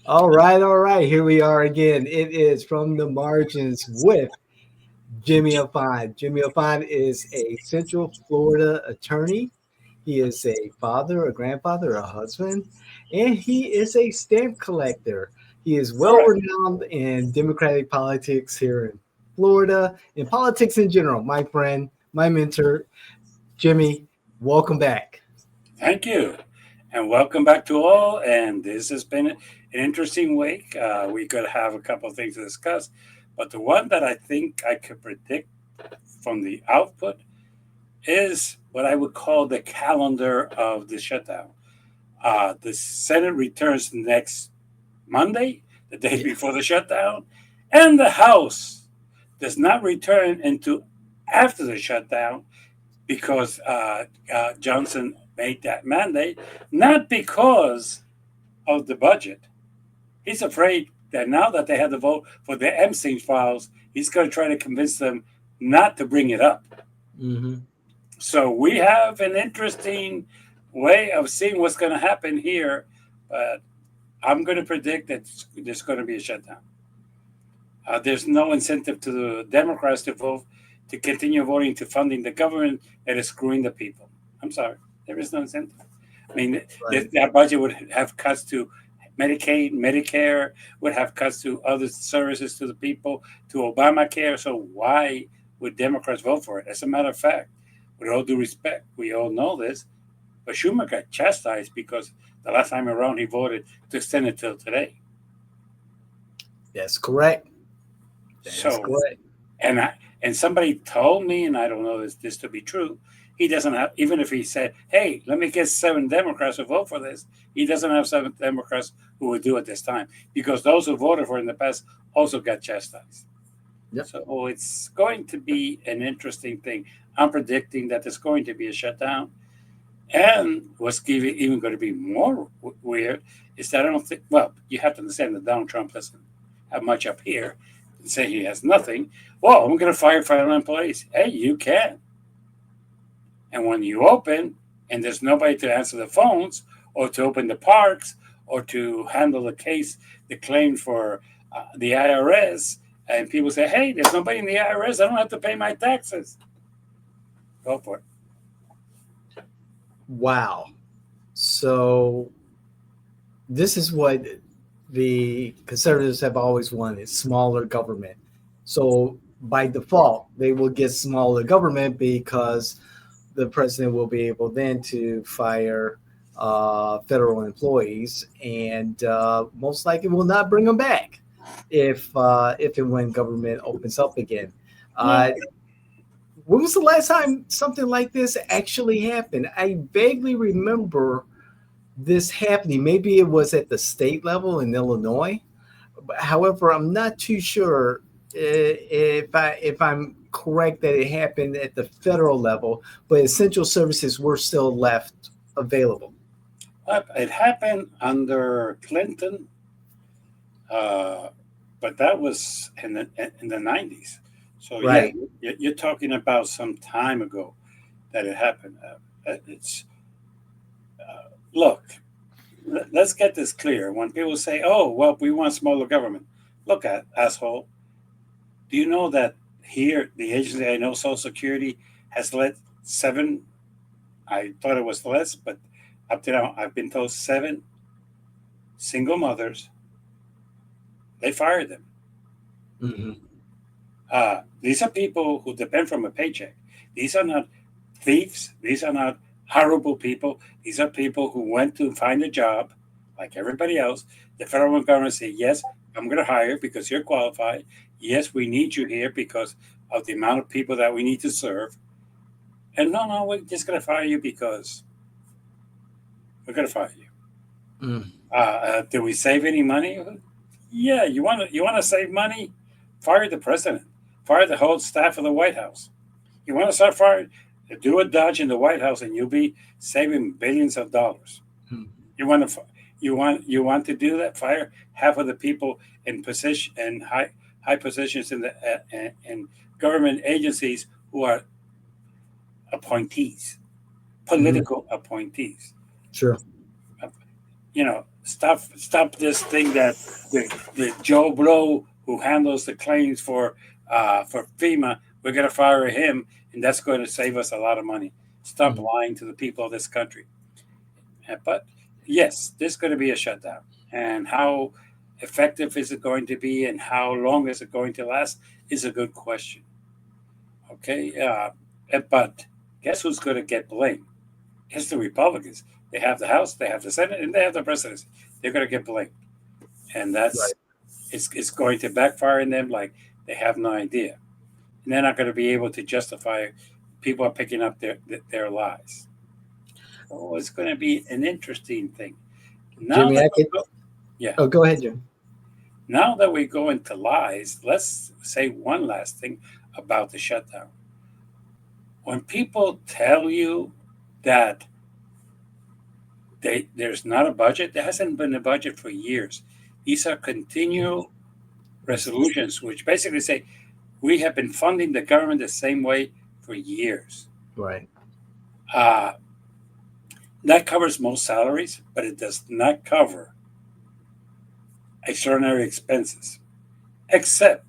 All right. Here we are again. It is From the Margins with Jimmy Afine. Jimmy Afine is a Central Florida attorney. He is a father, a grandfather, a husband, and he is a stamp collector. He is well Correct. renowned in Democratic politics here in Florida, in politics in general. My friend, my mentor, Jimmy, welcome back. Thank you. And welcome back to all. And this has been an interesting week. We could have a couple of things to discuss. But the one that I think I could predict from the output is what I would call the calendar of the shutdown. The Senate returns next Monday, the day Yeah. before the shutdown, and the House does not return until after the shutdown because Johnson made that mandate, not because of the budget. He's afraid that now that they had to vote for the Epstein files, he's going to try to convince them not to bring it up. Hmm. So we have an interesting way of seeing what's going to happen here, but I'm going to predict that there's going to be a shutdown. There's no incentive to the Democrats to vote to continue voting to funding the government that is screwing the people. I'm sorry, there is no incentive. I mean, Right. that budget would have cuts to Medicaid, Medicare, would have cuts to other services to the people, to Obamacare. So why would Democrats vote for it? As a matter of fact, with all due respect, we all know this, but Schumer got chastised because the last time around he voted to extend it till today. That's correct. That is So correct. and somebody told me, and I don't know this to be true. He doesn't have, even if he said, "Hey, let me get 7 Democrats to vote for this," he doesn't have 7 Democrats who would do it this time because those who voted for it in the past also got chastised. Yep. So it's going to be an interesting thing. I'm predicting that there's going to be a shutdown, and what's even going to be more weird is that I don't think. Well, you have to understand that Donald Trump doesn't have much up here and say he has nothing. Well, I'm going to fire federal employees. Hey, you can. And when you open and there's nobody to answer the phones or to open the parks or to handle the case, the claim for the IRS, and people say, hey, there's nobody in the IRS, I don't have to pay my taxes. Go for it. Wow. So this is what the conservatives have always wanted: smaller government. So by default, they will get smaller government because the president will be able then to fire federal employees and most likely will not bring them back if and when government opens up again. Yeah. Uh, when was the last time something like this actually happened? I vaguely remember this happening. Maybe it was at the state level in Illinois. However, I'm not too sure if I'm correct that it happened at the federal level, but essential services were still left available. It happened under Clinton, uh, but that was in the 90s. So, yeah, Right. you're talking about some time ago that it happened. It's Look, let's get this clear. When people say, "Oh, well, we want smaller government," look at asshole. Do you know that here the agency I know, Social Security, has let seven? I thought it was less, but up to now I've been told 7 single mothers. They fired them. Hmm. These are people who depend from a paycheck. These are not thieves. These are not horrible people. These are people who went to find a job like everybody else. The federal government said, yes, I'm going to hire because you're qualified. Yes, we need you here because of the amount of people that we need to serve. And no, no, we're just going to fire you because we're going to fire you. Mm. Do we save any money? Yeah, you want to save money? Fire the president. Fire the whole staff of the White House. You want to start firing? Do a dodge in the White House, and you'll be saving billions of dollars. You want to you want to do that? Fire half of the people in position and high positions in the in government agencies who are appointees, Hmm. political appointees. Sure. stop this thing that the Joe Blow who handles the claims for FEMA, we're going to fire him, and that's going to save us a lot of money. Stop lying to the people of this country. But yes, there's going to be a shutdown, and how effective is it going to be, and how long is it going to last, is a good question. Okay, but guess who's going to get blamed? It's the Republicans. They have the House, they have the Senate, and they have the presidency. They're going to get blamed, and Right. it's going to backfire in them like they have no idea, and they're not going to be able to justify. People are picking up their lies. So it's going to be an interesting thing. Now Jimmy, that I could. yeah, Oh, go ahead, Jim. now that we go into lies, let's say one last thing about the shutdown. When people tell you that there's not a budget, there hasn't been a budget for years. These are continual resolutions, which basically say we have been funding the government the same way for years. Right. Uh, that covers most salaries, but it does not cover extraordinary expenses, except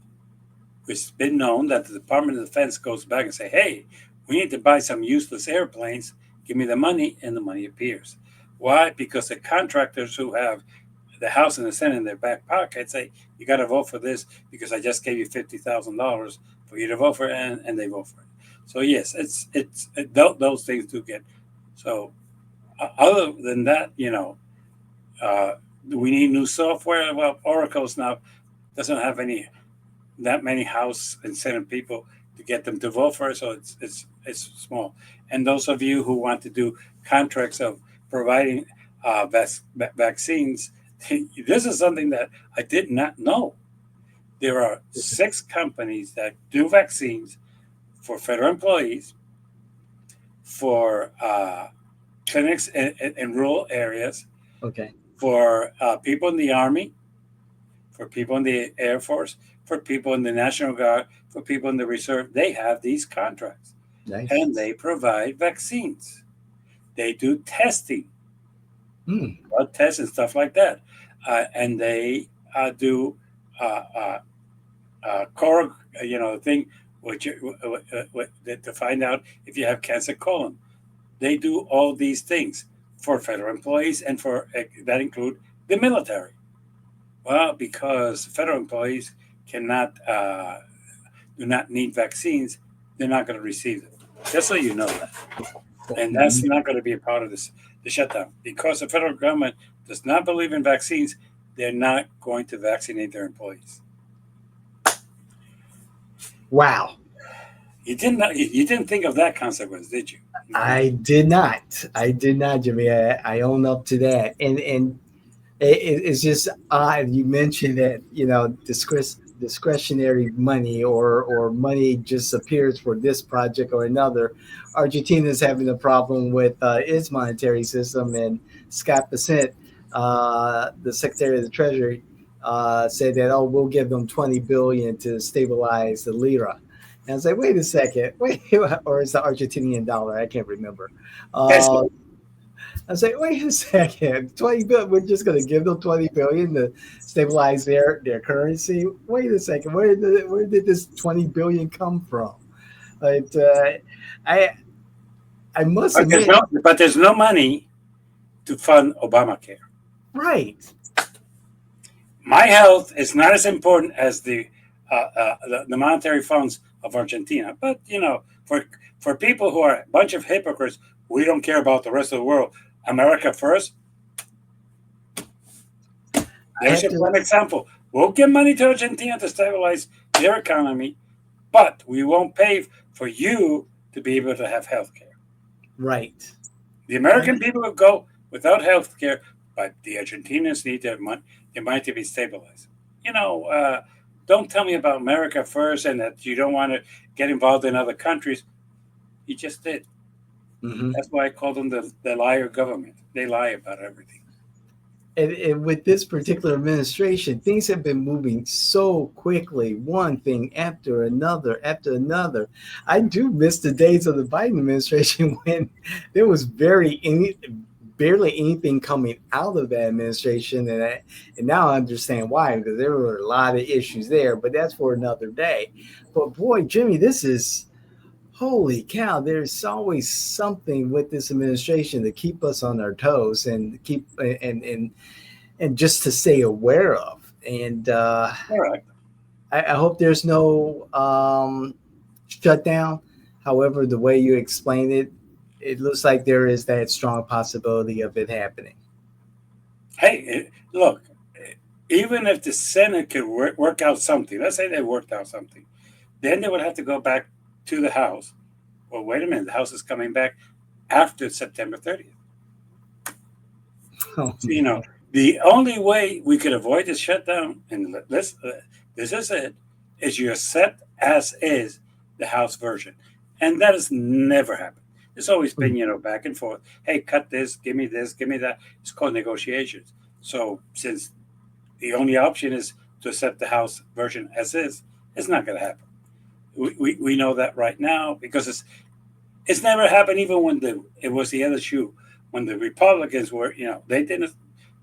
it's been known that the Department of Defense goes back and say, hey, we need to buy some useless airplanes. Give me the money, and the money appears. Why? Because the contractors who have the House and the Senate in their back pocket say, you got to vote for this because I just gave you $50,000 for you to vote for it, and they vote for it. So yes, those things do get. So other than that, do we need new software? Well, Oracle's now doesn't have that many House and Senate people to get them to vote for it, so it's small. And those of you who want to do contracts of providing vaccines, this is something that I did not know. There are 6 companies that do vaccines for federal employees, for clinics in rural areas, Okay. for people in the Army, for people in the Air Force, for people in the National Guard, for people in the Reserve. They have these contracts, Nice. and they provide vaccines. They do testing, blood tests and stuff like that, and they do core, thing which to find out if you have cancer colon. They do all these things for federal employees and for that include the military. Well, because federal employees cannot do not need vaccines, they're not going to receive them. Just so you know that, and that's not going to be a part of the shutdown because the federal government does not believe in vaccines. They're not going to vaccinate their employees. Wow. You didn't think of that consequence, did you? I did not. I did not, Jimmy. I own up to that. And it's just odd. You mentioned that, discretionary money or money just appears for this project or another. Argentina is having a problem with its monetary system, and Scott Bessent, the Secretary of the Treasury, said that, oh, we'll give them 20 billion to stabilize the lira. And I was like, wait a second, wait, or it's the Argentinian dollar. I can't remember. Peso. I was like, wait a second, 20 billion. We're just going to give them 20 billion to stabilize their currency. Wait a second, where did this 20 billion come from? But I must admit, But there's no money to fund Obamacare. right? My health is not as important as the monetary funds of Argentina. But for people who are a bunch of hypocrites, we don't care about the rest of the world. America first. There's a prime example. We'll give money to Argentina to stabilize their economy, but we won't pay for you to be able to have health care. Right. The American people will go without health care, but the Argentinians need their money to be stabilized. Don't tell me about America first and that you don't want to get involved in other countries. You just did. Mm-hmm. That's why I call them the liar government. They lie about everything. And with this particular administration, things have been moving so quickly, one thing after another, after another. I do miss the days of the Biden administration when there was barely anything coming out of that administration, and now I understand why, because there were a lot of issues there. But that's for another day. But boy, Jimmy, this is holy cow! There's always something with this administration to keep us on our toes and keep and just to stay aware of. And All right. I hope there's no shutdown. However, the way you explain it, it looks like there is that strong possibility of it happening. Hey, look, even if the Senate could work out something, let's say they worked out something, then they would have to go back to the House. Well, wait a minute, the House is coming back after September 30th. Oh, So, the only way we could avoid the shutdown, and this is it, is you accept as is the House version. And that has never happened. It's always been, back and forth. Hey, cut this, give me that. It's called negotiations. So since the only option is to accept the House version as is, it's not going to happen. We know that right now because it's never happened even when it was the other shoe. When the Republicans were, they didn't.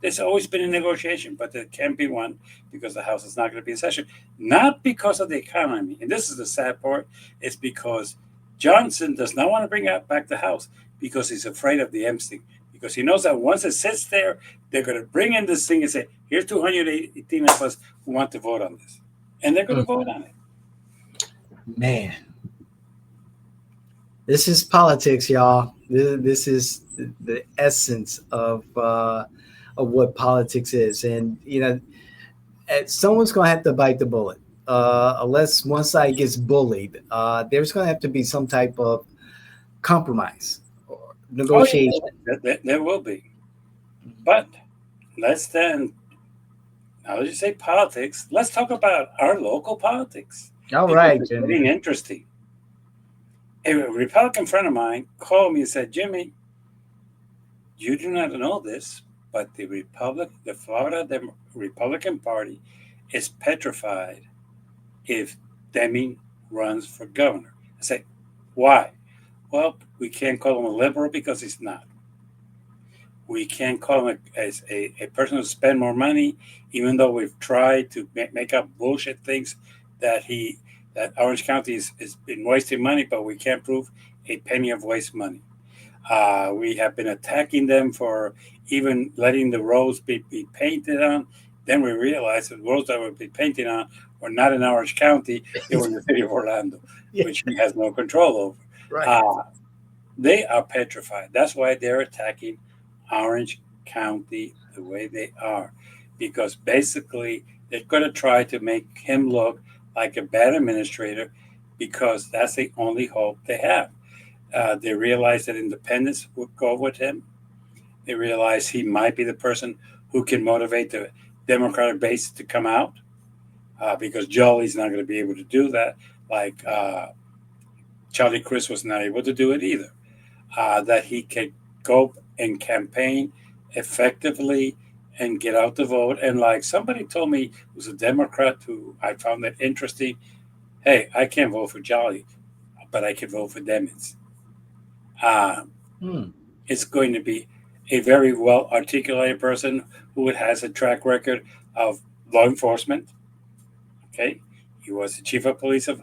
There's always been a negotiation, but there can't be one because the House is not going to be in session. Not because of the economy, and this is the sad part. It's because Johnson does not want to bring back the House because he's afraid of the Epstein. Because he knows that once it sits there, they're going to bring in this thing and say, "Here's 218 of us who want to vote on this," and they're going to vote on it. man, this is politics, y'all. This is the essence of what politics is, and someone's going to have to bite the bullet. Unless one side gets bullied, there's going to have to be some type of compromise or Oh, negotiation. yeah, there will be. But let's then, now that you say politics, let's talk about our local politics. All Because right, it's Jimmy. getting interesting. A Republican friend of mine called me and said, Jimmy, you do not know this, but the Florida Republican Party is petrified if Deming runs for governor. I say, why? Well, we can't call him a liberal because he's not. We can't call him a person who spend more money, even though we've tried to make up bullshit things that Orange County has been wasting money, but we can't prove a penny of waste money. We have been attacking them for even letting the roads be painted on. Then we realized that the roads that would be painted on were not in Orange County; they were in the city of Orlando, Yeah, which he has no control over. right. They are petrified. That's why they're attacking Orange County the way they are, because basically they're going to try to make him look like a bad administrator, because that's the only hope they have. They realize that independents would go with him. They realize he might be the person who can motivate the Democratic base to come out, because Jolly's not going to be able to do that, like Charlie Crist was not able to do it either. That he can go and campaign effectively and get out the vote. And like somebody told me, who's a Democrat, who I found that interesting. Hey, I can't vote for Jolly, but I can vote for Demings. Uh, Hmm. it's going to be a very well articulated person who has a track record of law enforcement. Okay, he was the chief of police of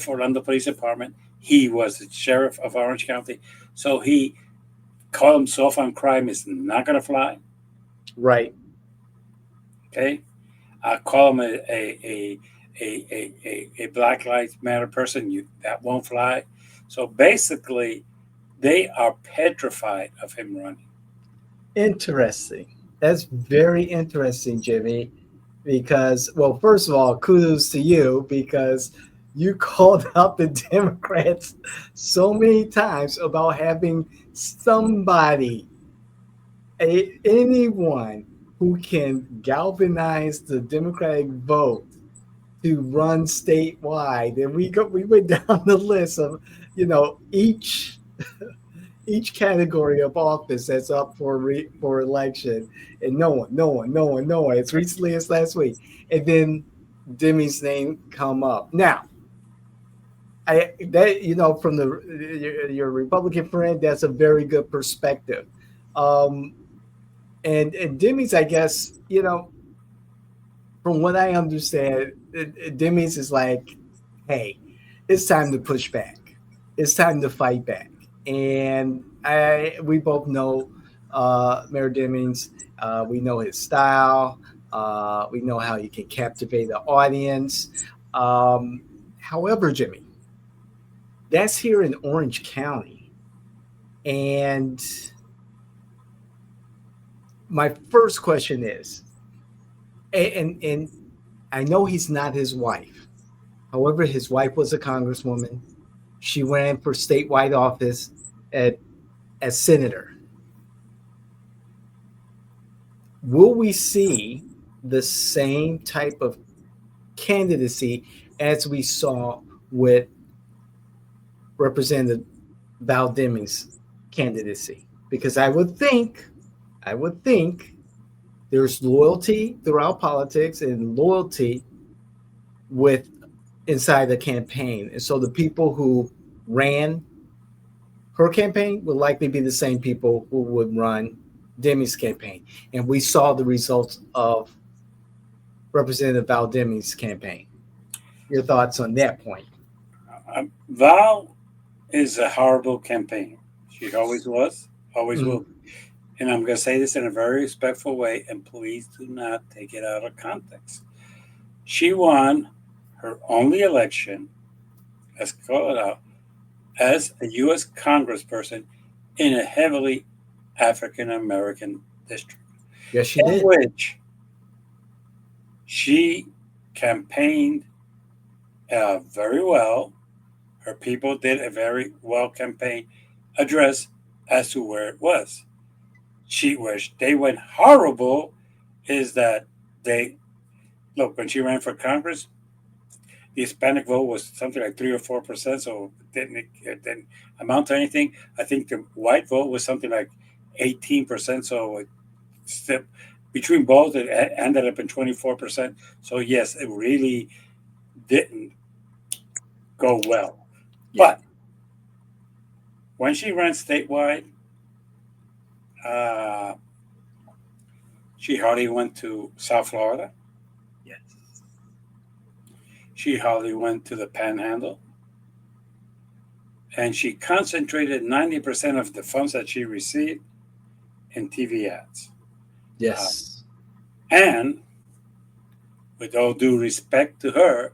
Orlando Police Department. He was the sheriff of Orange County. So he call himself on crime is not going to fly. Right. Okay, call him a Black Lives Matter person. That won't fly. So basically, they are petrified of him running. Interesting. That's very interesting, Jimmy. Because, well, first of all, kudos to you because you called out the Democrats so many times about having somebody, anyone who can galvanize the Democratic vote to run statewide. And we went down the list of, each category of office that's up for election, and no one. As recently as last week, and then Demi's name come up. Now, from your Republican friend, that's a very good perspective. Um, and Demings, I guess, from what I understand, Demings is like, hey, it's time to push back. It's time to fight back. And we both know Mayor Demings. We know his style. We know how he can captivate the audience. Um, However, Jimmy, that's here in Orange County. And my first question is, and I know he's not his wife. However, his wife was a congresswoman. She ran for statewide office at, as senator. Will we see the same type of candidacy as we saw with Representative Val Demings' candidacy? Because I would think there's loyalty throughout politics and loyalty with inside the campaign. And so the people who ran her campaign would likely be the same people who would run Demi's campaign. And we saw the results of Representative Val Demings' campaign. Your thoughts on that point? Val is a horrible campaigner. She always was, always Mm-hmm. will. And I'm going to say this in a very respectful way, and please do not take it out of context. She won her only election, let's call it out, as a U.S. congressperson in a heavily African American district, Yes, she in did. which she campaigned very well. Her people did a very well campaign address as to where it was. Where they went horrible is that they look when she ran for Congress, the Hispanic vote was something like 3 or 4%, so it didn't amount to anything. I think the white vote was something like 18%, so still, between both it ended up in 24%. So yes, it really didn't go well. Yeah. But when she ran statewide, uh, she hardly went to South Florida. Yes. She hardly went to the Panhandle, and she concentrated 90% of the funds that she received in TV ads. Uh, Yes. and with all due respect to her,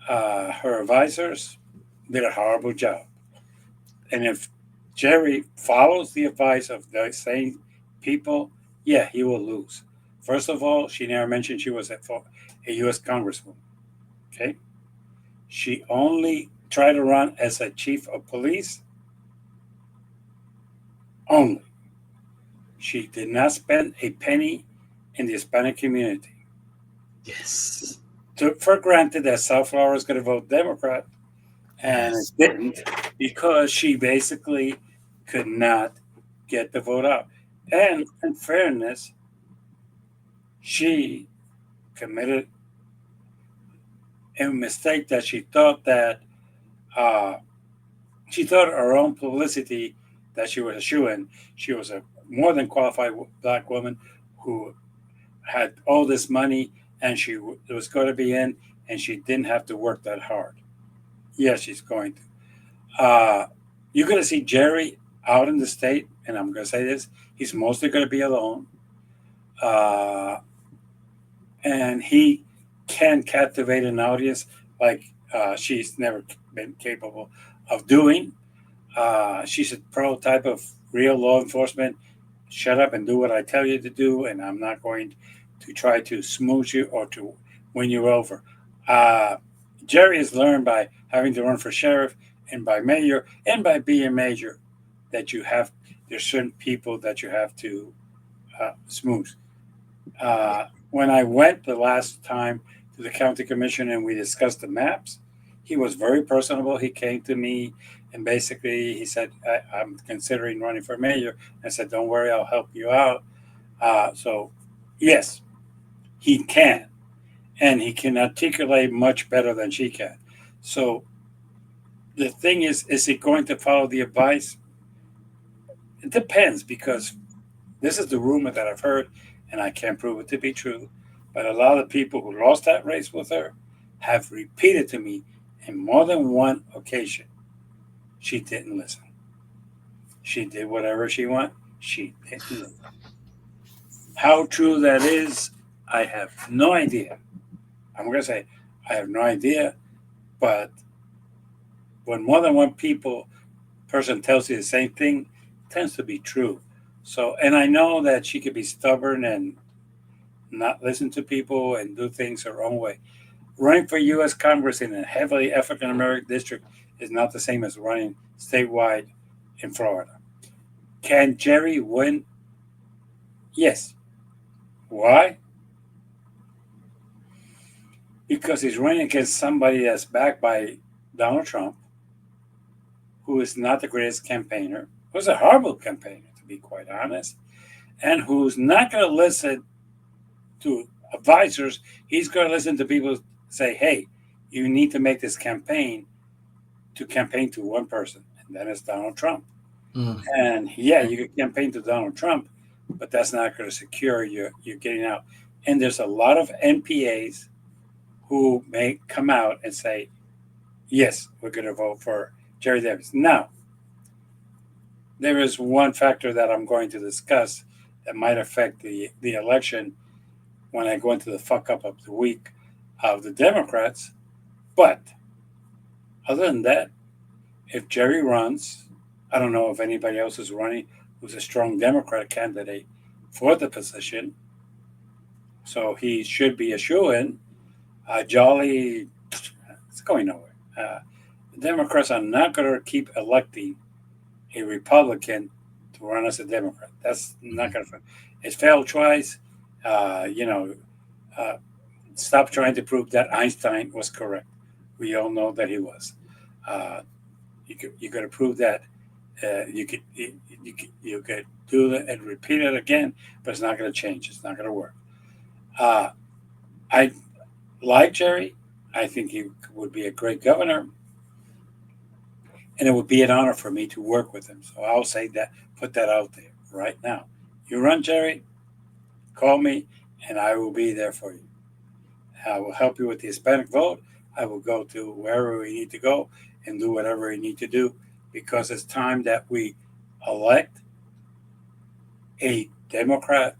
her advisors did a horrible job. And if Jerry follows the advice of the same people, yeah, he will lose. First of all, she never mentioned she was a U.S. congresswoman. Okay, she only tried to run as a chief of police only. She did not spend a penny in the Hispanic community. Yes. Took for granted that South Florida was going to vote Democrat, and it Yes. didn't because she basically could not get the vote out. And in fairness, she committed a mistake that uh, she thought her own publicity that she was a shoo-in. She was a more than qualified black woman who had all this money and she was going to be in and she didn't have to work that hard. Yes, she's going to. You're going to see Jerry out in the state, and I'm going to say this, he's mostly going to be alone. Uh, and he can captivate an audience like she's never been capable of doing. She's a prototype of real law enforcement. Shut up and do what I tell you to do, and I'm not going to try to smooth you or to win you over. Uh, Jerry has learned by having to run for sheriff and by mayor and by being major that there's certain people that you have to smooth. When I went the last time to the county commission and we discussed the maps, he was very personable. He came to me and basically he said, I'm considering running for mayor. I said, don't worry, I'll help you out. So, yes, he can. And he can articulate much better than she can. So, the thing is he going to follow the advice? It depends because this is the rumor that I've heard, and I can't prove it to be true. But a lot of people who lost that race with her have repeated to me in more than one occasion she didn't listen. She did whatever she wanted. She didn't listen. How true that is, I have no idea. I'm going to say I have no idea, but when more than one person tells you the same thing, it tends to be true. So, and I know that she could be stubborn and not listen to people and do things her own way. Running for U.S. Congress in a heavily African American district is not the same as running statewide in Florida. Can Jerry win? Yes. Why? Because he's running against somebody that's backed by Donald Trump, who is not the greatest campaigner, who's a horrible campaigner, to be quite honest, and who's not going to listen to advisors. He's going to listen to people say, hey, you need to make this campaign to campaign to one person, and that is Donald Trump. Mm. And yeah, you can campaign to Donald Trump, but that's not going to secure you getting out. And there's a lot of NPAs who may come out and say, yes, we're going to vote for Jerry Demings. Now, there is one factor that I'm going to discuss that might affect the election when I go into the fuck up of the week of the Democrats. But other than that, if Jerry runs, I don't know if anybody else is running who's a strong Democratic candidate for the position. So he should be a shoo-in. Jolly, it's going nowhere. The Democrats are not going to keep electing a Republican to run as a Democrat. That's not going to. It's failed twice. Uh, you know, uh, Stop trying to prove that Einstein was correct. We all know that he was. Uh, you got to prove that. You could do it and repeat it again, but it's not going to change. It's not going to work. I like Jerry. I think he would be a great governor, and it would be an honor for me to work with him. So I'll say that, put that out there right now. You run, Jerry, call me, and I will be there for you. I will help you with the Hispanic vote. I will go to wherever we need to go and do whatever we need to do because it's time that we elect a Democrat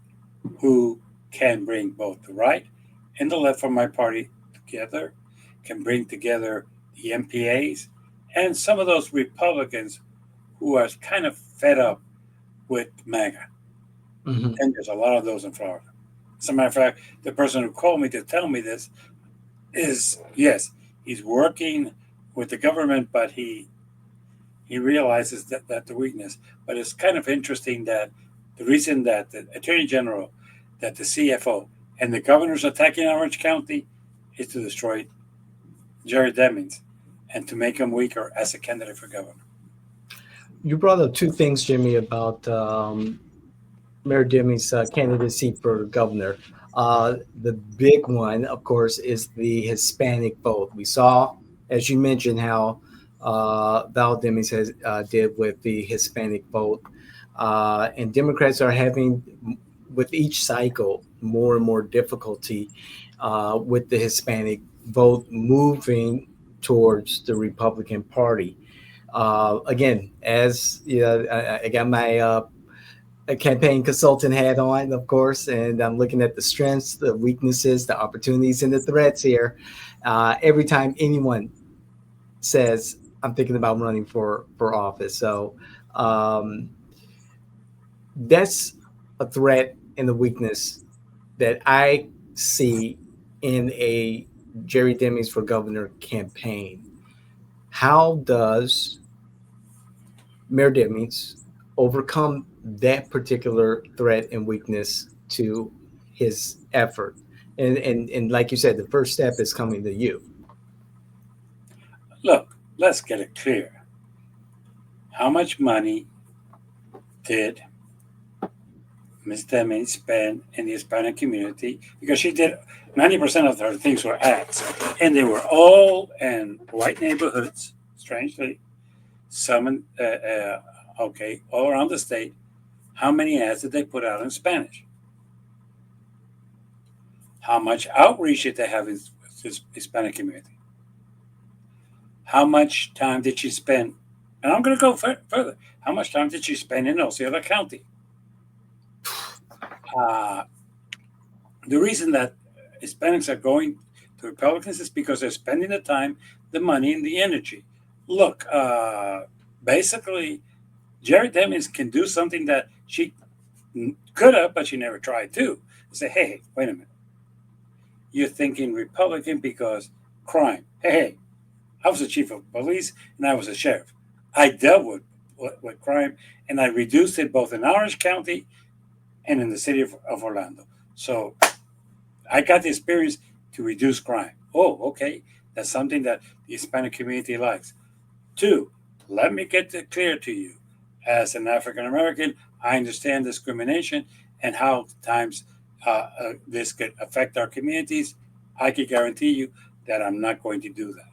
who can bring both the right and the left from my party together, can bring together the MPAs and some of those Republicans who are kind of fed up with MAGA. Mm-hmm. And there's a lot of those in Florida. As a matter of fact, the person who called me to tell me this is, yes, he's working with the government, but he realizes that the weakness. But it's kind of interesting that the reason that the Attorney General, that the CFO, and the governor's attacking Orange County is to destroy Jerry Demings and to make him weaker as a candidate for governor. You brought up two things, Jimmy, about Mayor Demings' candidacy for governor. The big one, of course, is the Hispanic vote. We saw, as you mentioned, how Val Demings has did with the Hispanic vote, and Democrats are having, with each cycle, more and more difficulty with the Hispanic vote moving towards the Republican Party. Again, as you know, I got my a campaign consultant hat on, of course, and I'm looking at the strengths, the weaknesses, the opportunities, and the threats here. Every time anyone says, I'm thinking about running for office. So that's a threat and a weakness that I see in a Jerry Demings for governor campaign. How does Mayor Demings overcome that particular threat and weakness to his effort? And like you said, the first step is coming to you. Look, let's get it clear. How much money did Ms. Demings spend in the Hispanic community? Because she did 90% of her things were ads, and they were all in white neighborhoods, strangely, some okay, all around the state, how many ads did they put out in Spanish? How much outreach did they have in this Hispanic community? How much time did she spend? And I'm going to go further. How much time did she spend in Osceola County? Uh, the reason that Hispanics are going to Republicans is because they're spending the time, the money, and the energy. Look, basically, Jerry Demings can do something that she could have, but she never tried to. Say, hey, wait a minute. You're thinking Republican because crime. Hey, I was the chief of police and I was a sheriff. I dealt with crime and I reduced it both in Orange County and in the city of Orlando. So I got the experience to reduce crime. Oh, okay. That's something that the Hispanic community likes. Two, let me get it clear to you. As an African American, I understand discrimination and how times this could affect our communities. I can guarantee you that I'm not going to do that.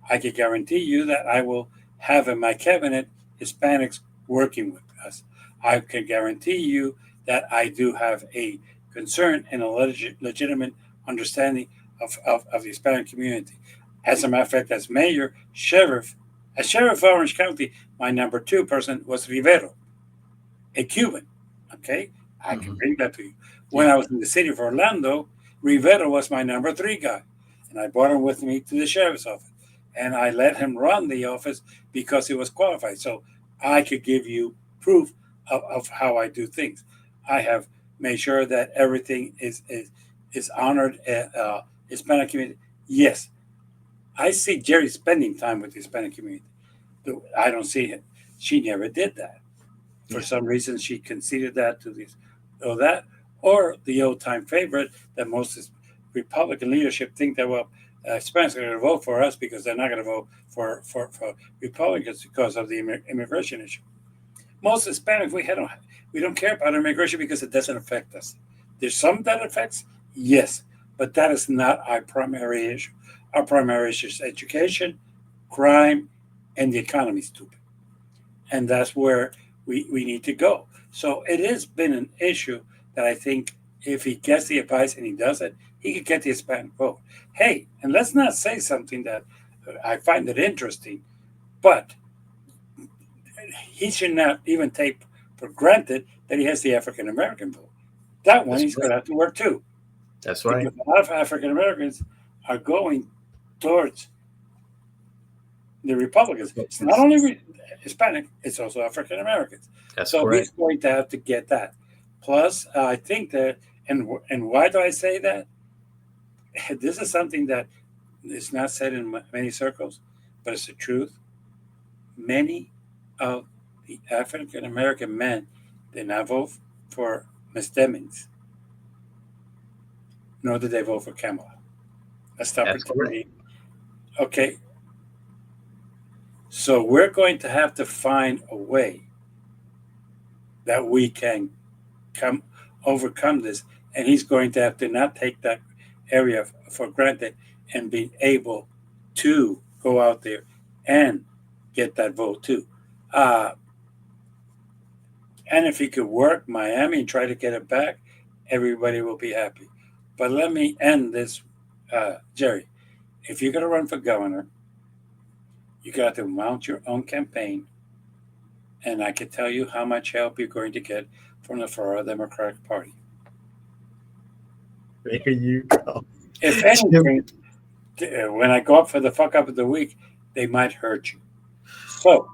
I can guarantee you that I will have in my cabinet Hispanics working with us. I can guarantee you that I do have a concern and a legitimate understanding of the Hispanic community. As a matter of fact, as mayor, as sheriff of Orange County, my number two person was Rivero, a Cuban. Okay, I can bring that to you. When I was in the city of Orlando, Rivero was my number three guy, and I brought him with me to the sheriff's office, and I let him run the office because he was qualified. So I could give you proof of how I do things. I have made sure that everything is honored at Hispanic community. Yes, I see Jerry spending time with the Hispanic community. I don't see it. She never did that. For some reason, she conceded that to these, or that, or the old time favorite that most Republican leadership think that, well, Hispanics are going to vote for us because they're not going to vote for Republicans because of the immigration issue. Most Hispanics, we don't care about immigration because it doesn't affect us. There's some that affects, yes, but that is not our primary issue. Our primary issue is education, crime, and the economy, stupid. And that's where we need to go. So it has been an issue that I think if he gets the advice and he does it, he could get the Hispanic vote. Hey, and let's not say something that I find it interesting, but he should not even take for granted that he has the African American vote. That one he's going to have to work too. That's right. Because a lot of African Americans are going towards the Republicans. It's not only Hispanic, it's also African Americans. So correct. He's going to have to get that. Plus, I think that, and why do I say that? This is something that is not said in many circles, but it's the truth. Many of the African American men did not vote for Ms. Demings, nor did they vote for Kamala. Let's stop pretending. Okay. So we're going to have to find a way that we can overcome this, and he's going to have to not take that area for granted and be able to go out there and get that vote too. And if he could work Miami and try to get it back, everybody will be happy. But let me end this, Jerry. If you're going to run for governor, you got to mount your own campaign, and I can tell you how much help you're going to get from the Florida Democratic Party. There you go. If anything, when I go up for the fuck up of the week, they might hurt you. So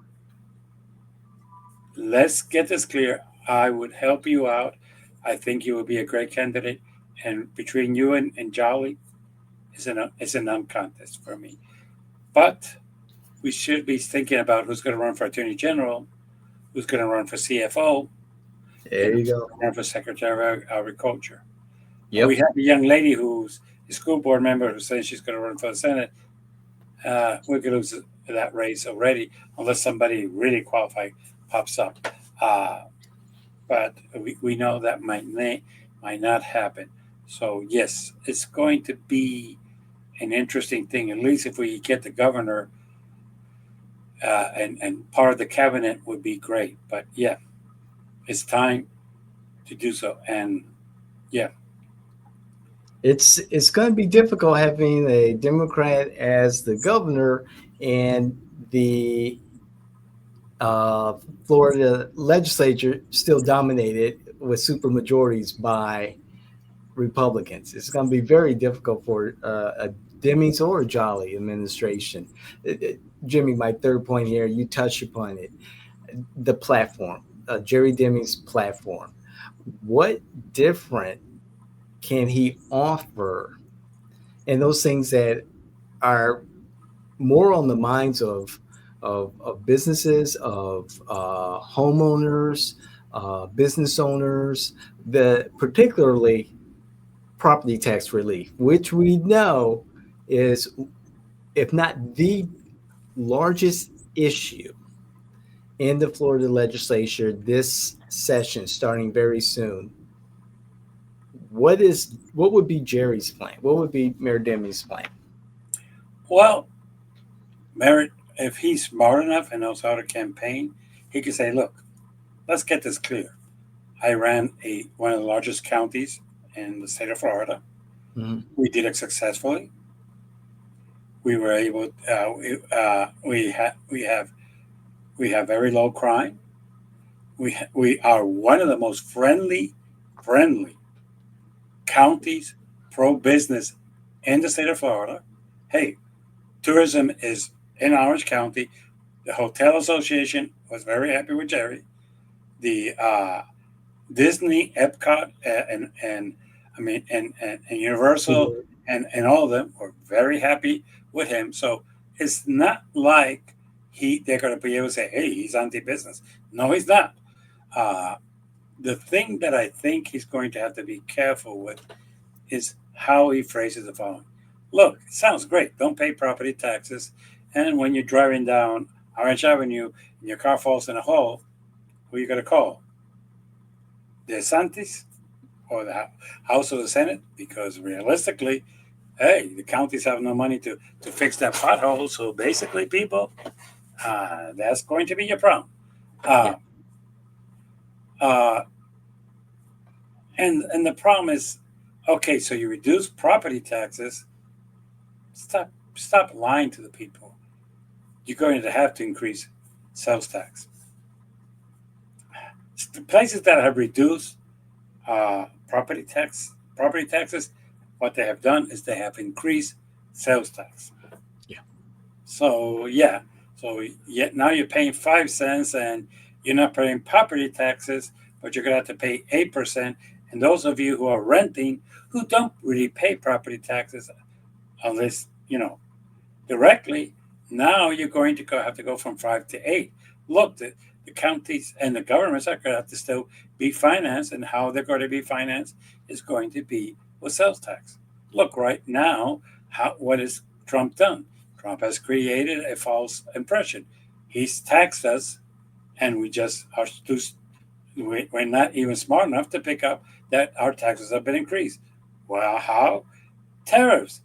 let's get this clear. I would help you out. I think you would be a great candidate. And between you and Jolly, it's a non-contest for me. But we should be thinking about who's going to run for Attorney General, who's going to run for CFO, there you go, run for Secretary of Agriculture. Yep. We have a young lady who's a school board member who says she's going to run for the Senate. We're going to lose that race already unless somebody really qualified pops up. But we know that might not happen. So, yes, it's going to be an interesting thing, at least if we get the governor and part of the cabinet would be great. But yeah, it's time to do so. And yeah, It's going to be difficult having a Democrat as the governor and the uh, Florida legislature still dominated with supermajorities by Republicans. It's going to be very difficult for a Demings or a Jolly administration. Jimmy, my third point here, you touched upon it. The platform, Jerry Demings' platform. What different can he offer? And those things that are more on the minds of businesses, of homeowners, business owners, the particularly property tax relief, which we know is, if not the largest issue in the Florida legislature this session, starting very soon. What would be Jerry's plan? What would be Mayor Deming's plan? well, Merritt, if he's smart enough and knows how to campaign, he could say, "Look, let's get this clear. I ran a one of the largest counties in the state of Florida. Mm-hmm. We did it successfully. We were able. We have very low crime. We are one of the most friendly counties pro business in the state of Florida. Hey, tourism is in Orange County. The Hotel Association was very happy with Jerry. The Disney, Epcot, and I mean, and Universal, and all of them were very happy with him. So it's not like they're going to be able to say, "Hey, he's anti-business." No, he's not. Uh, the thing that I think he's going to have to be careful with is how he phrases the following. Look, it sounds great. Don't pay property taxes. And when you're driving down Orange Avenue and your car falls in a hole, who are you going to call? DeSantis or the House of the Senate? Because realistically, hey, the counties have no money to fix that pothole. So basically, people, that's going to be your problem. Yeah. Uh, uh, and the problem is, okay, so you reduce property taxes. Stop lying to the people. You're going to have to increase sales tax. The places that have reduced property taxes, what they have done is they have increased sales tax. Yeah. So yeah, so yet now you're paying 5 cents and you're not paying property taxes, but you're gonna have to pay 8%. And those of you who are renting, who don't really pay property taxes unless directly, now you're going to have to go from 5 to 8. Look, the counties and the governments are going to have to still be financed, and how they're going to be financed is going to be with sales tax. Look, right now, what has Trump done? Trump has created a false impression. He's taxed us, and we just are too. We're not even smart enough to pick up that our taxes have been increased. Well, how? Tariffs.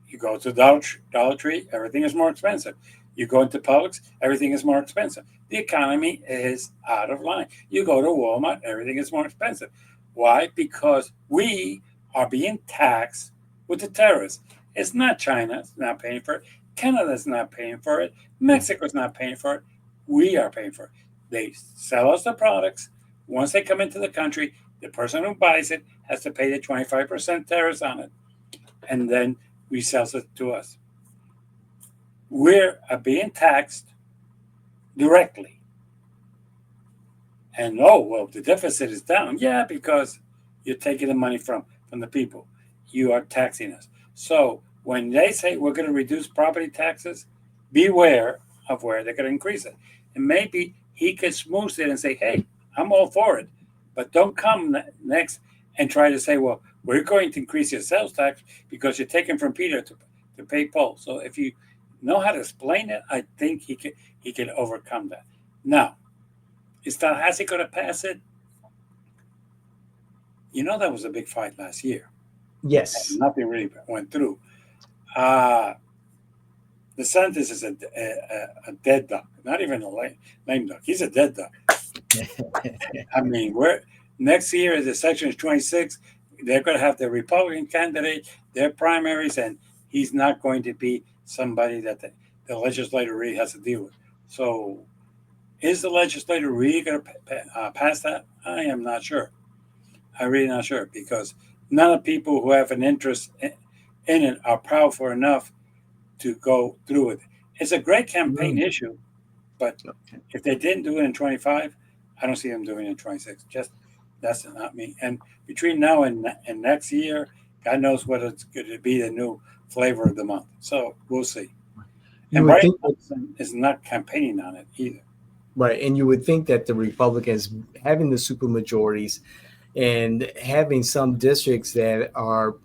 You go to Dollar Tree, everything is more expensive. You go into Publix, everything is more expensive. The economy is out of line. You go to Walmart, everything is more expensive. Why? Because we are being taxed with the tariffs. It's not China, it's not paying for it. Canada's not paying for it. Mexico's not paying for it. We are paying for it. They sell us the products. Once they come into the country, the person who buys it has to pay the 25% tariffs on it. And then resells it to us. We're being taxed directly. And oh, well, the deficit is down. Yeah, because you're taking the money from the people. You are taxing us. So when they say we're going to reduce property taxes, beware of where they're going to increase it. And maybe he could smooth it and say, hey, I'm all for it. But don't come next and try to say, well, we're going to increase your sales tax because you're taking from Peter to pay Paul. So if you know how to explain it, I think he can overcome that. Now, is Tallahassee going to pass it? That was a big fight last year. Yes. Nothing really went through. Uh, DeSantis is a dead duck, not even a lame duck. He's a dead duck. I mean, we're next year the section is 26. They're going to have the Republican candidate, their primaries, and he's not going to be somebody that the legislature really has to deal with. So, is the legislature really going to pass that? I am not sure. I'm really not sure because none of the people who have an interest in it are powerful enough to go through with it. It's a great campaign issue, but if they didn't do it in 25, I don't see them doing it in 26. Just that's not me. And between now and next year, God knows what it's going to be the new flavor of the month. So we'll see. You And would Brian think that, Johnson is not campaigning on it either. right, and you would think that the Republicans having the supermajorities and having some districts that are,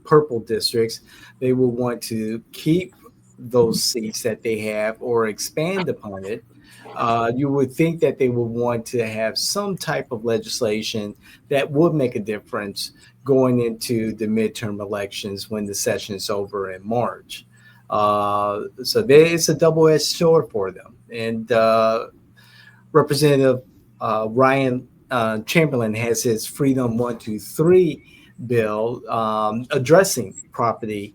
purple districts, they will want to keep those seats that they have or expand upon it. You would think that they would want to have some type of legislation that would make a difference going into the midterm elections when the session is over in March. So it's a double-edged sword for them. And Representative Ryan Chamberlain has his Freedom 123 bill addressing property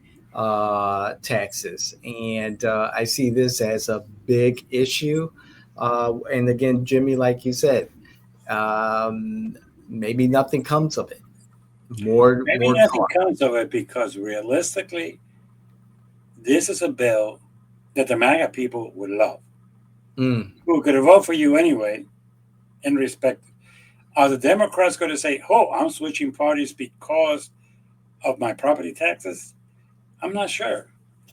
taxes. And I see this as a big issue. And again, Jimmy, like you said, um, maybe nothing comes of it. Maybe More nothing talk. comes of it because realistically, this is a bill that the MAGA people would love. Mm, Who could vote for you anyway and respect it. Are the Democrats going to say, oh, I'm switching parties because of my property taxes? I'm not sure.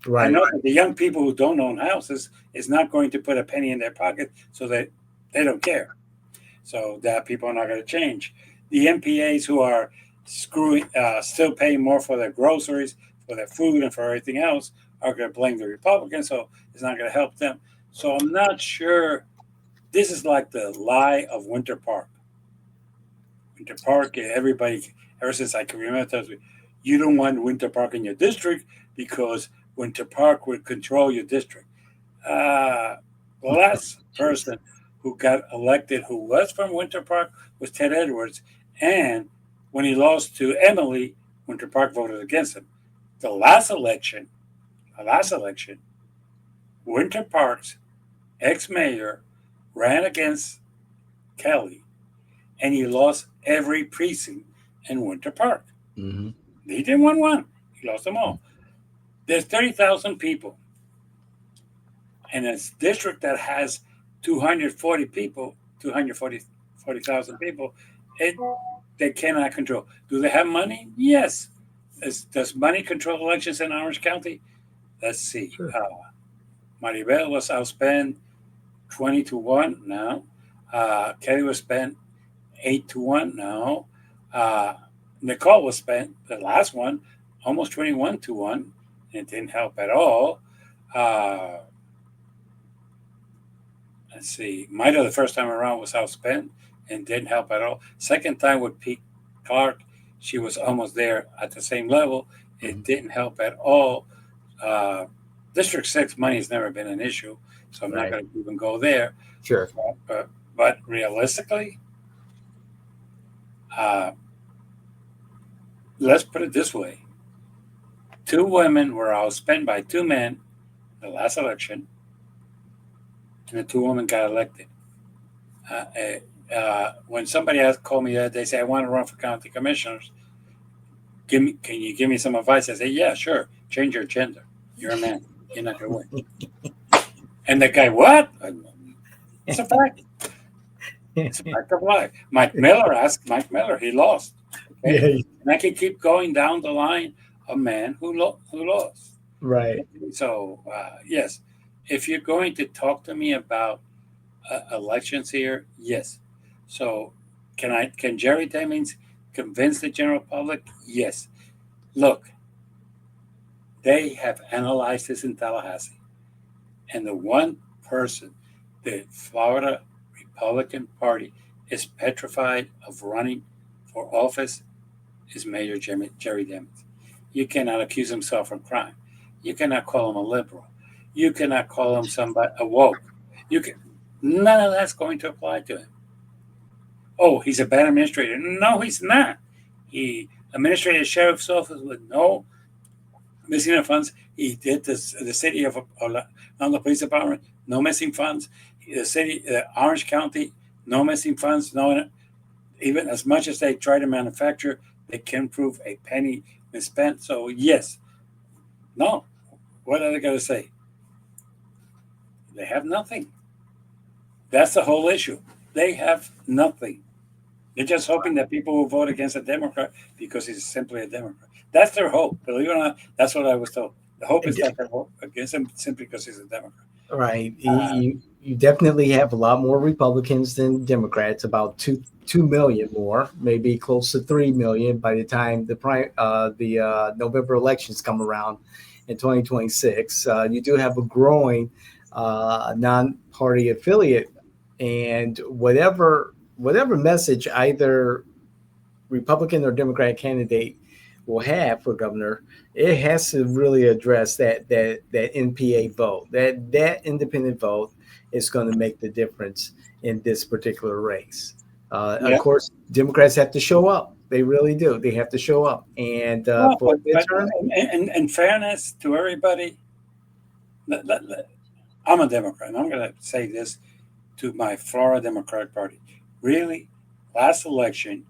I right. know that the young people who don't own houses is not going to put a penny in their pocket so that they don't care. So that people are not going to change. The MPAs who are still paying more for their groceries, for their food, and for everything else are going to blame the Republicans. So it's not going to help them. So I'm not sure. This is like the lie of Winter Park. Winter Park, everybody, ever since I can remember, tells me, you don't want Winter Park in your district because Winter Park would control your district. The last Jeez. person who got elected who was from Winter Park was Ted Edwards. And when he lost to Emily, Winter Park voted against him. The last election, Winter Park's ex-mayor ran against Kelly and he lost every precinct in Winter Park. Mm-hmm. He didn't win one. He lost them all. There's 30,000 people in a district that has 240 people, 240,000 people. It, they cannot control. Do they have money? Yes. Does money control elections in Orange County? Let's see. Sure. Maribel was outspent 20 to 1 now. Kelly was spent 8 to 1 now. Uh, Nicole was spent, the last one, almost 21 to 1. It didn't help at all. Uh, let's see. Mida, the first time around, was outspent and didn't help at all. Second time with Pete Clark, she was almost there at the same level. It Mm-hmm. didn't help at all. Uh, District 6 money has never been an issue, so I'm not Right. going to even go there. Sure. But realistically, uh, let's put it this way. 2 women were outspent by 2 men in the last election, and the 2 women got elected. When somebody called me, they say, I want to run for county commissioners. Can you give me some advice? I say, yeah, sure. Change your gender. You're a man. You're not going to win. And the guy, what? It's a fact. It's a fact of life. Mike Miller, asked Mike Miller. He lost. Okay? Yeah. And I can keep going down the line of men who lost. Right. So, yes, if you're going to talk to me about elections here, yes. So, can Jerry Demings convince the general public? Yes. Look, they have analyzed this in Tallahassee, and the one person, the Florida Republican Party, is petrified of running for office is Mayor Jerry Demings. You cannot accuse himself of crime. You cannot call him a liberal. You cannot call him somebody a woke. You can none of that's going to apply to him. Oh, he's a bad administrator. No, he's not. He administrated a sheriff's office with no missing of funds. He did this, the city of on the police department, no missing funds. The city, Orange County, no missing funds. No, even as much as they try to manufacture, they can prove a penny misspent. So yes, no. What are they going to say? They have nothing. That's the whole issue. They have nothing. They're just hoping that people will vote against a Democrat because he's simply a Democrat. That's their hope. Believe it or not, that's what I was told. The hope is that they vote against him simply because he's a Democrat. Right. You definitely have a lot more Republicans than Democrats, about 2 million more, maybe close to 3 million by the time the November elections come around in 2026. You do have a growing non-party affiliate, and whatever message either Republican or Democrat candidate will have for governor, it has to really address that NPA vote. That independent vote is going to make the difference in this particular race. Of Yeah. course, Democrats have to show up. They really do. They have to show up. And Well, for midterm, in fairness to everybody, I'm a Democrat, and I'm going to say this to my Florida Democratic Party. Really, last election,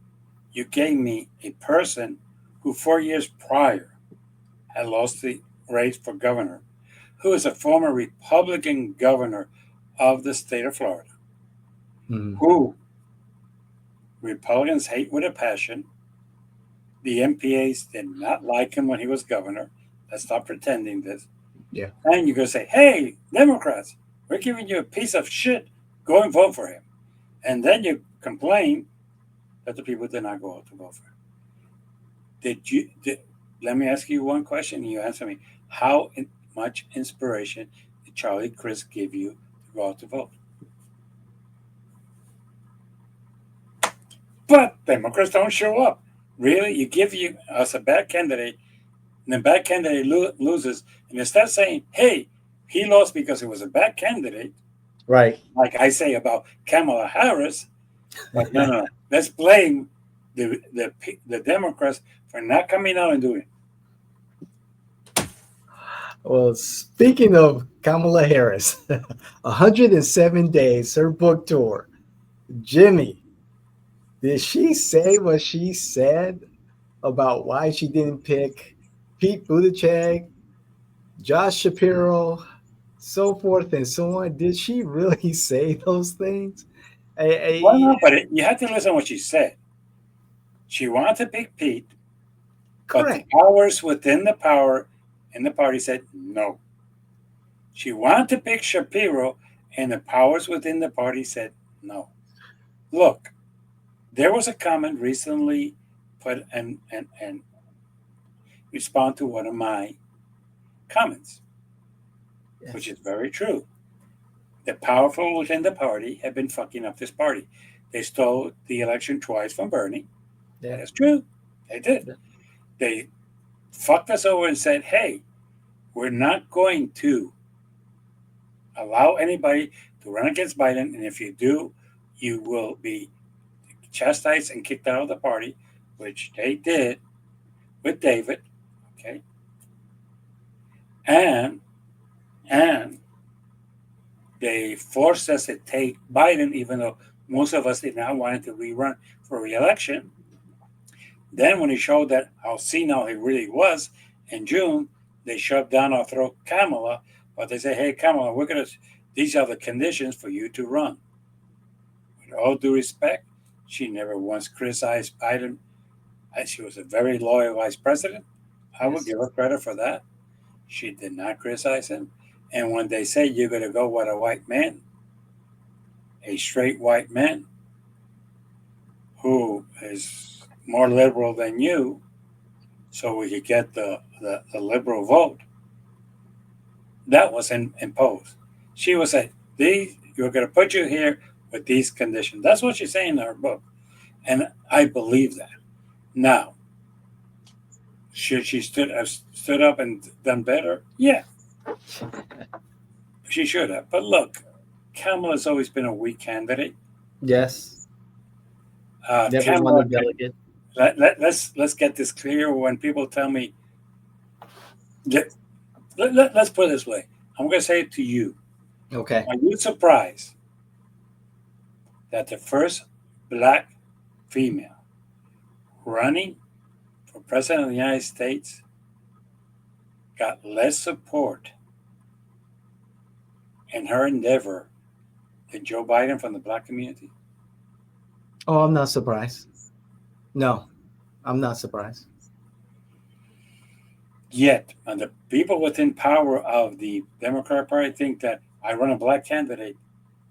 you gave me a person who 4 years prior had lost the race for governor, who is a former Republican governor of the state of Florida, who Republicans hate with a passion. The MPAs did not like him when he was governor. Let's stop pretending this. Yeah. And you're going to say, hey, Democrats, we're giving you a piece of shit. Go and vote for him. And then you complain that the people did not go out to vote for him. Let me ask you one question and you answer me. How much inspiration did Charlie Crist give you to go out to vote? But Democrats don't show up. Really? You give us a bad candidate, and the bad candidate loses, and instead of saying, hey, he lost because he was a bad candidate, right? Like I say about Kamala Harris, but no. Let's blame the Democrats for not coming out and doing it. Well, speaking of Kamala Harris, 107 days, her book tour. Jimmy, did she say what she said about why she didn't pick Pete Buttigieg, Josh Shapiro, so forth and so on? Did she really say those things? Well, no, but you have to listen to what she said. She wanted to pick Pete, correct. But the powers within the power in the party said no. She wanted to pick Shapiro, and the powers within the party said no. Look, there was a comment recently put and respond to one of my comments, yes, which is very true. The powerful within the party have been fucking up this party. They stole the election twice from Bernie. Yeah. That's true. They did. Yeah. They fucked us over and said, hey, we're not going to allow anybody to run against Biden. And if you do, you will be chastised and kicked out of the party, which they did with David. Okay. And they forced us to take Biden, even though most of us did not want him to rerun for re-election. Then when he showed that how senile he really was in June, they shoved down our throat Kamala, but they say, hey, Kamala, these are the conditions for you to run. With all due respect, she never once criticized Biden. She was a very loyal vice president. I would give her credit for that. She did not criticize him. And when they say you're going to go with a white man, a straight white man who is more liberal than you, so we could get the liberal vote, that was imposed. She was saying, you're going to put you here with these conditions. That's what she's saying in her book. And I believe that. Now, should she stood up and done better? Yeah. She should have. But look, Kamala's always been a weak candidate. Yes. Never won Kamala, a delegate. let's get this clear. When people tell me, let's put it this way. I'm going to say it to you. Okay. Are you surprised that the first black female running for president of the United States got less support in her endeavor than Joe Biden from the black community? Oh, I'm not surprised. No, I'm not surprised. Yet, and the people within power of the Democratic Party think that I run a black candidate,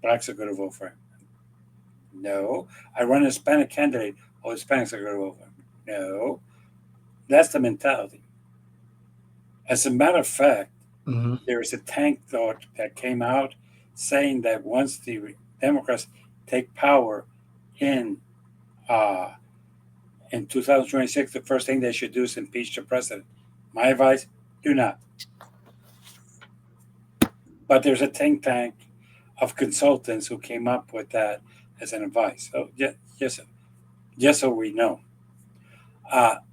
blacks are going to vote for him. No. I run a Hispanic candidate, Hispanics are going to vote for him. No. That's the mentality. As a matter of fact, there is a tank thought that came out saying that once the Democrats take power in 2026, the first thing they should do is impeach the president. My advice: do not. But there's a think tank of consultants who came up with that as an advice. So just so we know.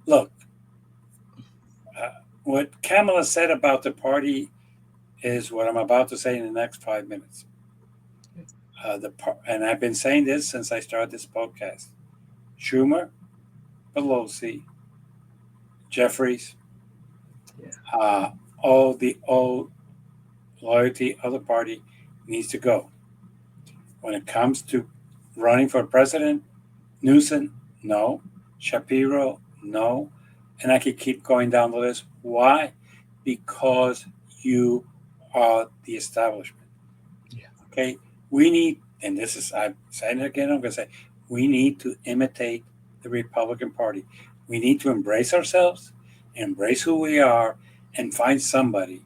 Look, what Kamala said about the party is what I'm about to say in the next 5 minutes. And I've been saying this since I started this podcast. Schumer, Pelosi, Jeffries, all the old loyalty of the party needs to go. When it comes to running for president, Newsom, no. Shapiro, no. And I could keep going down the list. Why? Because you are the establishment. Yeah. Okay. We need, and this is, I'm saying it again, I'm going to say, we need to imitate the Republican Party. We need to embrace ourselves, embrace who we are, and find somebody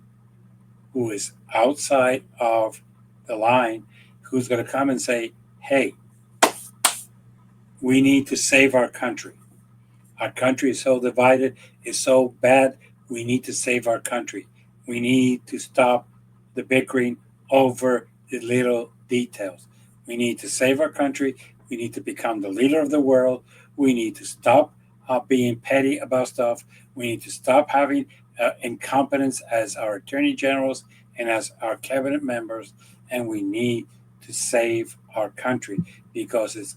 who is outside of the line who's going to come and say, hey, we need to save our country. Our country is so divided, is so bad. We need to save our country. We need to stop the bickering over the little details. We need to save our country. We need to become the leader of the world. We need to stop being petty about stuff. We need to stop having incompetence as our attorney generals and as our cabinet members. And we need to save our country because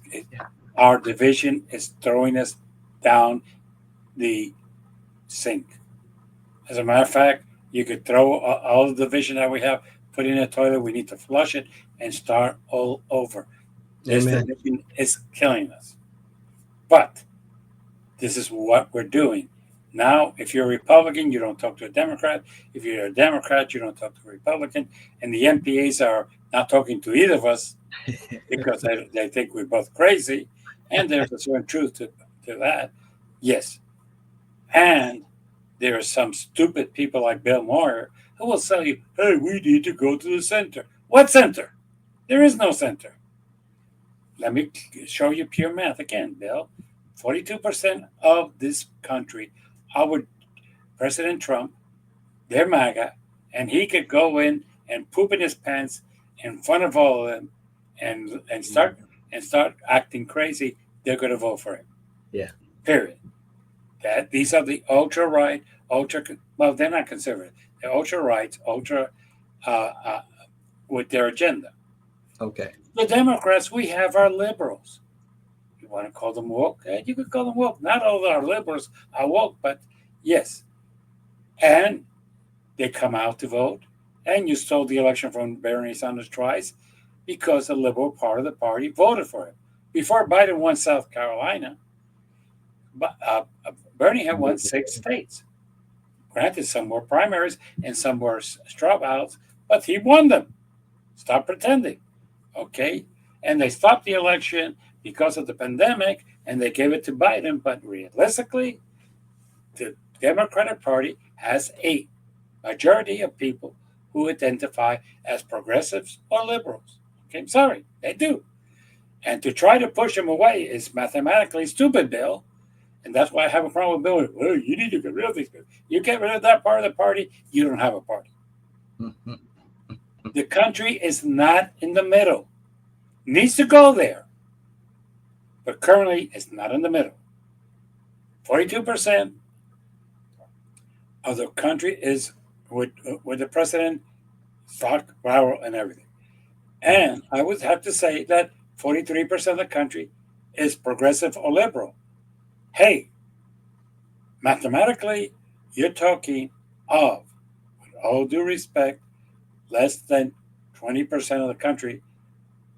our division is throwing us down the sink. As a matter of fact, you could throw all the division that we have, put it in a toilet. We need to flush it and start all over. This division is killing us. But this is what we're doing. Now, if you're a Republican, you don't talk to a Democrat. If you're a Democrat, you don't talk to a Republican. And the MPAs are not talking to either of us because they think we're both crazy. And there's a certain truth to that. Yes. And there are some stupid people like Bill Moyer who will tell you, hey, we need to go to the center. What center? There is no center. Let me show you pure math again, Bill. 42% of this country are with President Trump. They're MAGA, and he could go in and poop in his pants in front of all of them and start acting crazy. They're going to vote for him. Yeah. Period. These are the ultra right, well, they're not conservative. They're ultra right, with their agenda. Okay. The Democrats, we have our liberals. You want to call them woke? You could call them woke. Not all of our liberals are woke, but yes. And they come out to vote. And you stole the election from Bernie Sanders twice because the liberal part of the party voted for him. Before Biden won South Carolina, Bernie had won 6 states. Granted, some were primaries and some were straw ballots, but he won them. Stop pretending. Okay? And they stopped the election because of the pandemic and they gave it to Biden. But realistically, the Democratic Party has a majority of people who identify as progressives or liberals. Okay, I'm sorry, they do. And to try to push them away is mathematically stupid, Bill. And that's why I have a problem with Bill. Well, you need to get rid of these people. You get rid of that part of the party, you don't have a party. The country is not in the middle. Needs to go there, but currently it's not in the middle. 42% of the country is with the president, stock, barrel, and everything. And I would have to say that 43% of the country is progressive or liberal. Hey, mathematically, you're talking of, with all due respect, less than 20% of the country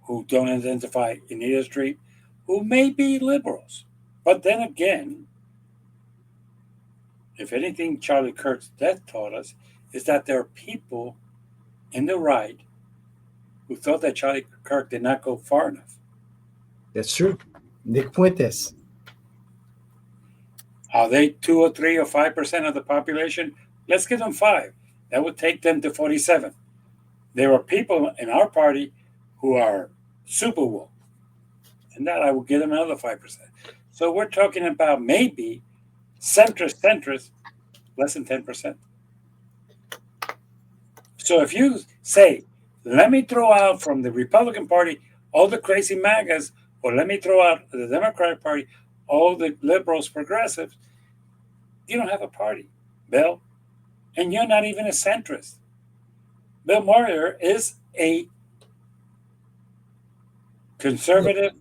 who don't identify in either stream, who may be liberals. But then again, if anything Charlie Kirk's death taught us is that there are people in the right who thought that Charlie Kirk did not go far enough. That's true. Nick Fuentes. Are they 2 or 3 or 5% of the population? Let's give them 5. That would take them to 47. There are people in our party who are super woke, and that I will give them another 5%. So we're talking about maybe centrist, less than 10%. So if you say, let me throw out from the Republican Party all the crazy MAGAs, or let me throw out the Democratic Party all the liberals, progressives, you don't have a party, Bill. And you're not even a centrist. Bill Maher is a conservative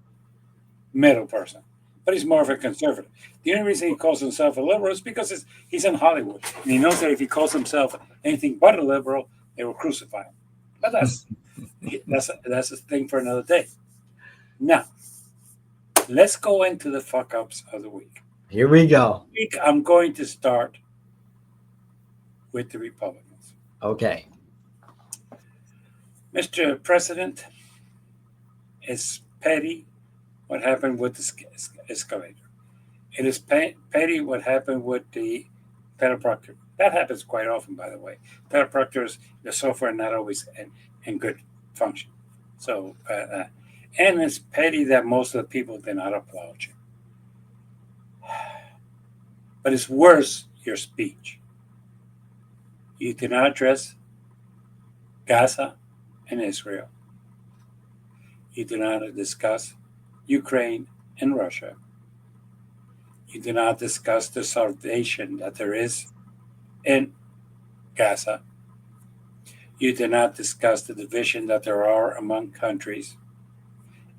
middle person, but he's more of a conservative. The only reason he calls himself a liberal is because he's in Hollywood, and he knows that if he calls himself anything but a liberal, they will crucify him. But that's a thing for another day. Now, let's go into the fuck ups of the week. Here we go. This week, I'm going to start with the Republicans. Okay. Mr. President, it's petty what happened with the escalator. It is petty what happened with the teleprompter. That happens quite often, by the way. Teleprompters, the software not always in good function. So, and it's petty that most of the people did not applaud you. But it's worse, your speech. You did not address Gaza and Israel. You did not discuss Ukraine and Russia. You did not discuss the starvation that there is in Gaza. You did not discuss the division that there are among countries.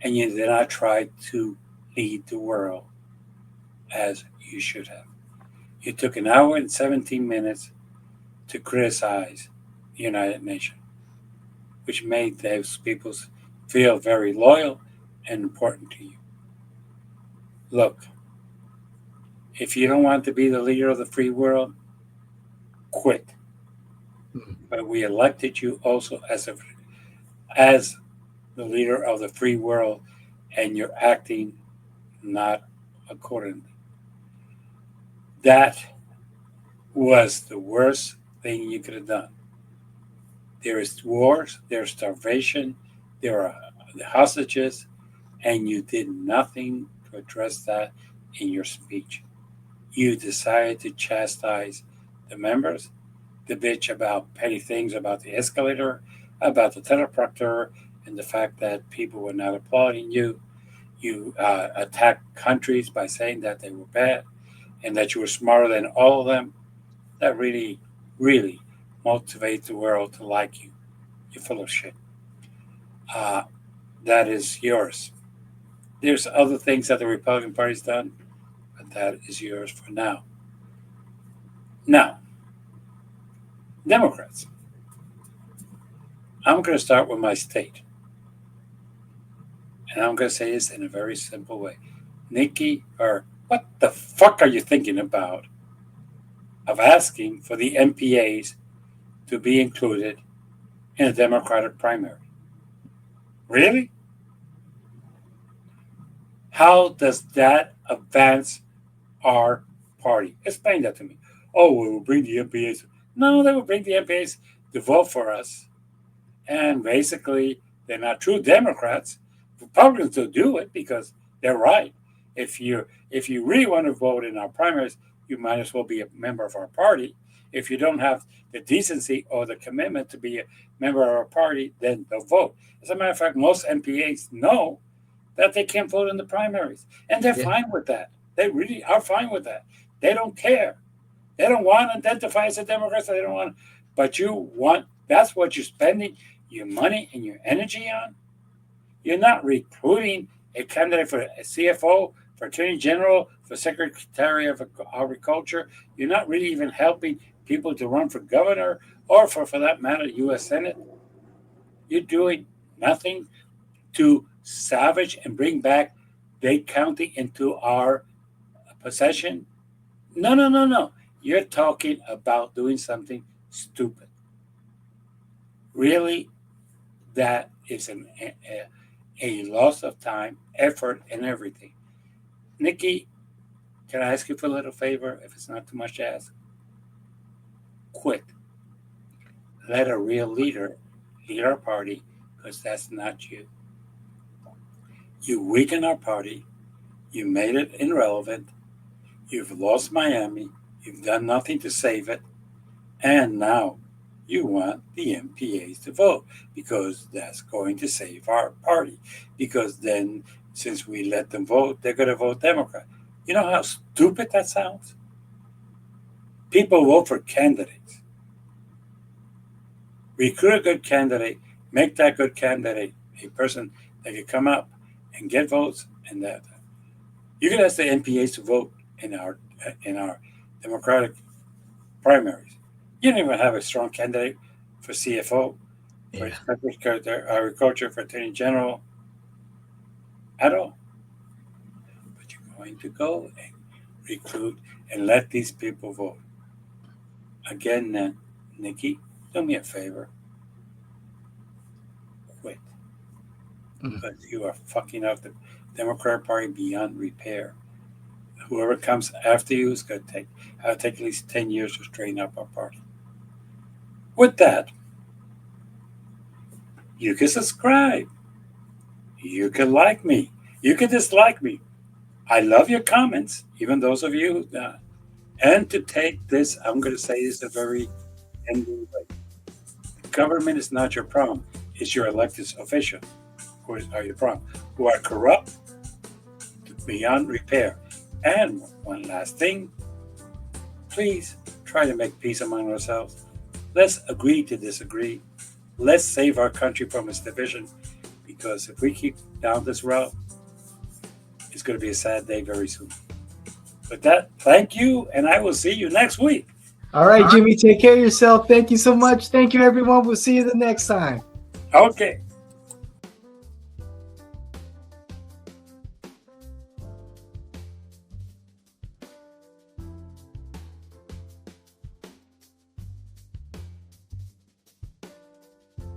And you did not try to lead the world as you should have. You took an hour and 17 minutes to criticize the United Nations, which made those people feel very loyal and important to you. Look, if you don't want to be the leader of the free world, quit. But we elected you also as the leader of the free world, and you're acting not accordingly. That was the worst thing you could have done. There is wars, there's starvation, there are the hostages, and you did nothing to address that in your speech. You decided to chastise the members, the bitch about petty things about the escalator, about the teleprompter, and the fact that people were not applauding you. You attacked countries by saying that they were bad and that you were smarter than all of them. That really, really motivates the world to like you. You're full of shit. That is yours. There's other things that the Republican Party's done, but that is yours for now. Now, Democrats. I'm going to start with my state. And I'm going to say this in a very simple way. Nikki, or what the fuck are you thinking about of asking for the MPAs to be included in a Democratic primary? Really? How does that advance our party? Explain that to me. Oh, we will bring the MPAs. No, they will bring the MPAs to vote for us. And basically, they're not true Democrats. Republicans will do it because they're right. If you really want to vote in our primaries, you might as well be a member of our party. If you don't have the decency or the commitment to be a member of our party, then they'll vote. As a matter of fact, most MPAs know that they can't vote in the primaries, and they're Yeah. fine with that. They really are fine with that. They don't care. They don't want to identify as a Democrat. So they don't want. But you want. That's what you're spending your money and your energy on. You're not recruiting a candidate for a CFO, for Attorney General, for Secretary of Agriculture. You're not really even helping people to run for governor or for that matter, U.S. Senate. You're doing nothing to salvage and bring back Dade County into our possession. No, no, no, no. You're talking about doing something stupid. Really, that is a loss of time, effort, and everything. Nikki, can I ask you for a little favor if it's not too much to ask? Quit. Let a real leader lead our party because that's not you. You weaken our party. You made it irrelevant. You've lost Miami. You've done nothing to save it. And now you want the MPAs to vote because that's going to save our party. Because then, since we let them vote, they're going to vote Democrat. You know how stupid that sounds? People vote for candidates. Recruit a good candidate, make that good candidate a person that can come up and get votes, and that you can ask the MPAs to vote in our Democratic primaries. You don't even have a strong candidate for CFO, for Agriculture, for Attorney General at all. But you're going to go and recruit and let these people vote. Again, Nikki, do me a favor. Quit. Because you are fucking up the Democratic Party beyond repair. Whoever comes after you is going to take at least 10 years to straighten up our party. With that, you can subscribe. You can like me. You can dislike me. I love your comments, even those of you. And to take this, I'm going to say this a very ending way. Government is not your problem. It's your elected officials who are your problem, who are corrupt beyond repair. And one last thing, please try to make peace among ourselves. Let's agree to disagree. Let's save our country from its division, because if we keep down this route, it's going to be a sad day very soon. With that, thank you, and I will see you next week. All right, Jimmy, take care of yourself. Thank you so much. Thank you, everyone. We'll see you the next time. Okay.